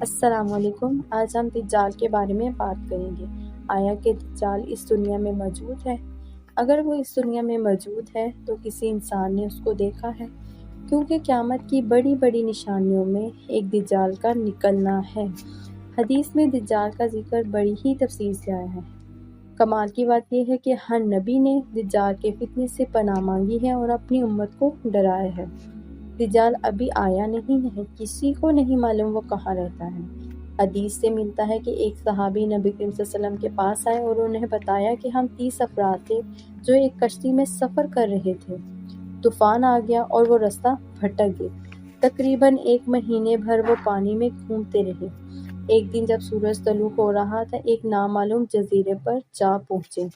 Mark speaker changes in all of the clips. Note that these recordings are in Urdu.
Speaker 1: السلام علیکم۔ آج ہم دجال کے بارے میں بات کریں گے۔ آیا کہ دجال اس دنیا میں موجود ہے؟ اگر وہ اس دنیا میں موجود ہے تو کسی انسان نے اس کو دیکھا ہے، کیونکہ قیامت کی بڑی بڑی نشانیوں میں ایک دجال کا نکلنا ہے۔ حدیث میں دجال کا ذکر بڑی ہی تفصیل سے آیا ہے۔ کمال کی بات یہ ہے کہ ہر نبی نے دجال کے فتنے سے پناہ مانگی ہے اور اپنی امت کو ڈرایا ہے۔ دجال ابھی آیا نہیں ہے، کسی کو نہیں معلوم وہ کہاں رہتا ہے۔ حدیث سے ملتا ہے کہ ایک صحابی نبی کریم صلی اللہ علیہ وسلم کے پاس آئے اور انہیں بتایا کہ ہم 30 افراد تھے جو ایک کشتی میں سفر کر رہے تھے۔ طوفان آ گیا اور وہ رستہ بھٹک گئے۔ تقریباً 1 مہینے بھر وہ پانی میں گھومتے رہے۔ ایک دن جب سورج طلوع ہو رہا تھا، ایک نامعلوم جزیرے پر جا پہنچے۔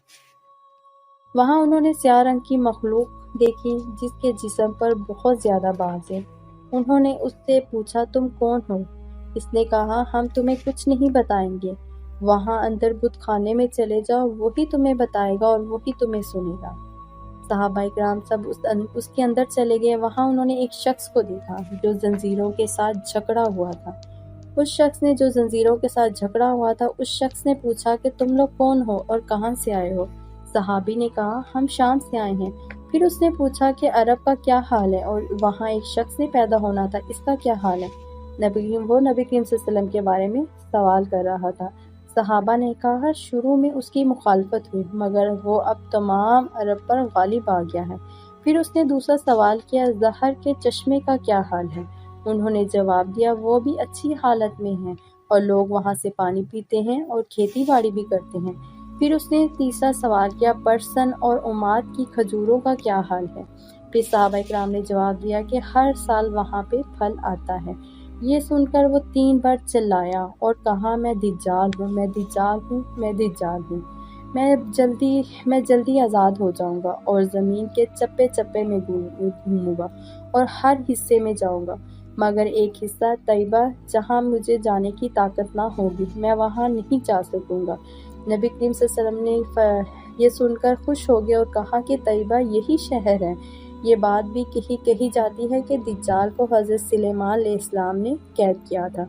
Speaker 1: وہاں انہوں نے سیاہ رنگ کی مخلوق دیکھی جس کے جسم پر بہت زیادہ بال تھے۔ انہوں نے اس سے پوچھا، تم کون ہو؟ اس نے کہا، ہم تمہیں کچھ نہیں بتائیں گے، وہاں اندر بت خانے میں چلے جاؤ، وہی تمہیں بتائے گا اور وہی تمہیں سنے گا۔ صحابہ کرام سب اس کے اندر چلے گئے۔ وہاں انہوں نے ایک شخص کو دیکھا جو زنجیروں کے ساتھ جکڑا ہوا تھا۔ اس شخص نے جو زنجیروں کے ساتھ جکڑا ہوا تھا، اس شخص نے پوچھا کہ تم لوگ کون ہو اور کہاں سے آئے ہو؟ صحابی نے کہا، ہم شام سے آئے ہیں۔ پھر اس نے پوچھا کہ عرب کا کیا حال ہے اور وہاں ایک شخص نے پیدا ہونا تھا، اس کا کیا حال ہے؟ وہ نبی کریم صلی اللہ علیہ وسلم کے بارے میں سوال کر رہا تھا۔ صحابہ نے کہا، شروع میں اس کی مخالفت ہوئی مگر وہ اب تمام عرب پر غالب آ گیا ہے۔ پھر اس نے دوسرا سوال کیا، زہر کے چشمے کا کیا حال ہے؟ انہوں نے جواب دیا، وہ بھی اچھی حالت میں ہیں اور لوگ وہاں سے پانی پیتے ہیں اور کھیتی باڑی بھی کرتے ہیں۔ پھر اس نے تیسرا سوال کیا، پرسن اور عماد کی کھجوروں کا کیا حال ہے؟ پھر صحابہ کرام نے جواب دیا کہ ہر سال وہاں پہ پھل آتا ہے۔ یہ سن کر وہ 3 بار چلایا اور کہا، میں دجال ہوں، میں دجال ہوں، میں دجال ہوں۔ میں جلدی آزاد ہو جاؤں گا اور زمین کے چپے چپے میں گھوموں گا اور ہر حصے میں جاؤں گا، مگر ایک حصہ طیبہ جہاں مجھے جانے کی طاقت نہ ہوگی، میں وہاں نہیں جا سکوں گا۔ نبی کریم صلی اللہ علیہ وسلم نے یہ سن کر خوش ہو گئے اور کہا کہ طیبہ یہی شہر ہے۔ یہ بات بھی کہی جاتی ہے کہ دجال کو حضرت سلیمان علیہ السلام نے قید کیا تھا۔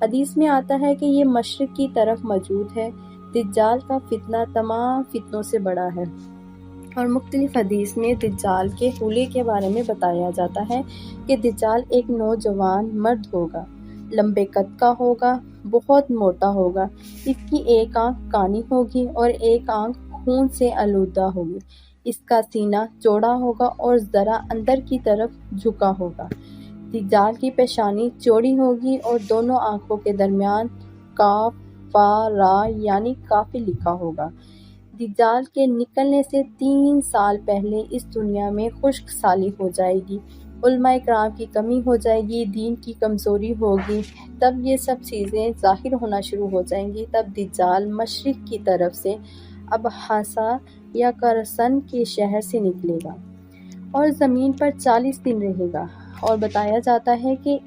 Speaker 1: حدیث میں آتا ہے کہ یہ مشرق کی طرف موجود ہے۔ دجال کا فتنہ تمام فتنوں سے بڑا ہے، اور مختلف حدیث میں دجال کے حلیے کے بارے میں بتایا جاتا ہے کہ دجال ایک نوجوان مرد ہوگا، لمبے قد کا ہوگا، بہت موٹا ہوگا، اس کی ایک آنکھ کانی ہوگی اور ایک آنکھ خون سے آلودہ ہوگی، اس کا سینہ چوڑا ہوگا اور ذرا اندر کی طرف جھکا ہوگا۔ دجال کی پیشانی چوڑی ہوگی اور دونوں آنکھوں کے درمیان کاف فا را یعنی کافر لکھا ہوگا۔ دجال کے نکلنے سے 3 سال پہلے اس دنیا میں خشک سالی ہو جائے گی، علماء کرام کی کمی ہو جائے گی، دین کی کمزوری ہوگی، تب یہ سب چیزیں ظاہر ہونا شروع ہو جائیں گی۔ تب دجال مشرق کی طرف سے ابحاسا یا کرسن کے شہر سے نکلے گا اور زمین پر 40 دن رہے گا، اور بتایا جاتا ہے کہ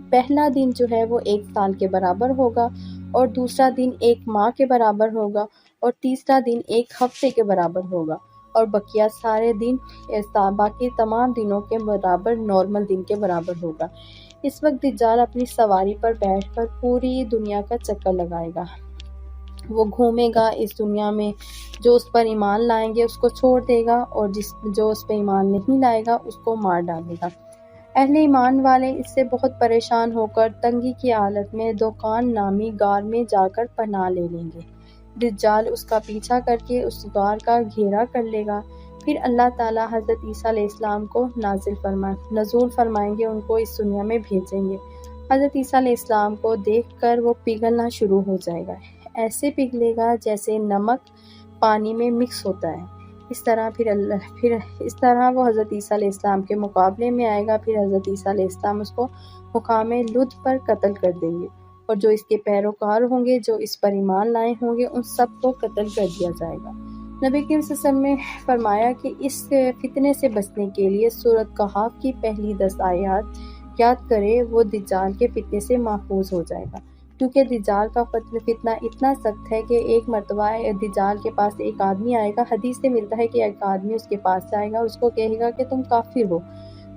Speaker 1: پہلا دن جو ہے وہ 1 سال کے برابر ہوگا، اور دوسرا دن 1 ماہ کے برابر ہوگا، اور تیسرا دن 1 ہفتے کے برابر ہوگا، اور بقیہ سارے دن باقی تمام دنوں کے برابر نارمل دن کے برابر ہوگا۔ اس وقت دجال اپنی سواری پر بیٹھ کر پوری دنیا کا چکر لگائے گا۔ وہ گھومے گا اس دنیا میں، جو اس پر ایمان لائیں گے اس کو چھوڑ دے گا، اور جو اس پہ ایمان نہیں لائے گا اس کو مار ڈالے گا۔ اہل ایمان والے اس سے بہت پریشان ہو کر تنگی کی حالت میں دوقان نامی غار میں جا کر پناہ لے لیں گے۔ دجال اس کا پیچھا کر کے اس غار کا گھیرا کر لے گا۔ پھر اللہ تعالیٰ حضرت عیسیٰ علیہ السلام کو نزول فرمائیں گے، ان کو اس دنیا میں بھیجیں گے۔ حضرت عیسیٰ علیہ السلام کو دیکھ کر وہ پگھلنا شروع ہو جائے گا، ایسے پگھلے گا جیسے نمک پانی میں مکس ہوتا ہے۔ اس طرح وہ حضرت عیسیٰ علیہ السلام کے مقابلے میں آئے گا۔ پھر حضرت عیسیٰ علیہ السلام اس کو مقام لد پر قتل کر دیں گے، اور جو اس کے پیروکار ہوں گے، جو اس پر ایمان لائے ہوں گے، ان سب کو قتل کر دیا جائے گا۔ نبی کریم صلی اللہ علیہ وسلم نے فرمایا کہ اس فتنے سے بچنے کے لیے سورۃ کہف کی پہلی 10 آیات یاد کرے، وہ دجال کے فتنے سے محفوظ ہو جائے گا، کیونکہ دجال کا فتنہ اتنا سخت ہے کہ ایک مرتبہ دجال کے پاس ایک آدمی آئے گا۔ حدیث سے ملتا ہے کہ ایک آدمی اس کے پاس جائے گا، اس کو کہے گا کہ تم کافر ہو۔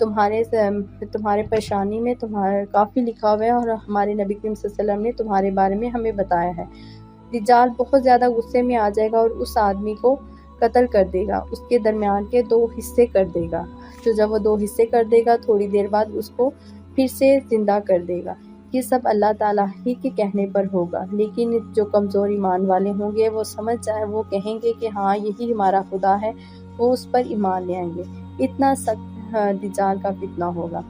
Speaker 1: تمہارے پریشانی میں تمہارا کافی لکھا ہوا ہے، اور ہمارے نبی کریم صلی اللہ علیہ وسلم نے تمہارے بارے میں ہمیں بتایا ہے۔ دجال بہت زیادہ غصے میں آ جائے گا اور اس آدمی کو قتل کر دے گا، اس کے درمیان کے 2 حصے کر دے گا۔ تو جب وہ 2 حصے کر دے گا، تھوڑی دیر بعد اس کو پھر سے زندہ کر دے گا۔ یہ سب اللہ تعالیٰ ہی کے کہنے پر ہوگا، لیکن جو کمزور ایمان والے ہوں گے وہ سمجھ جائیں، وہ کہیں گے کہ ہاں یہی ہمارا خدا ہے، وہ اس پر ایمان لے آئیں گے۔ اتنا سخت دجال کا فتنہ ہوگا۔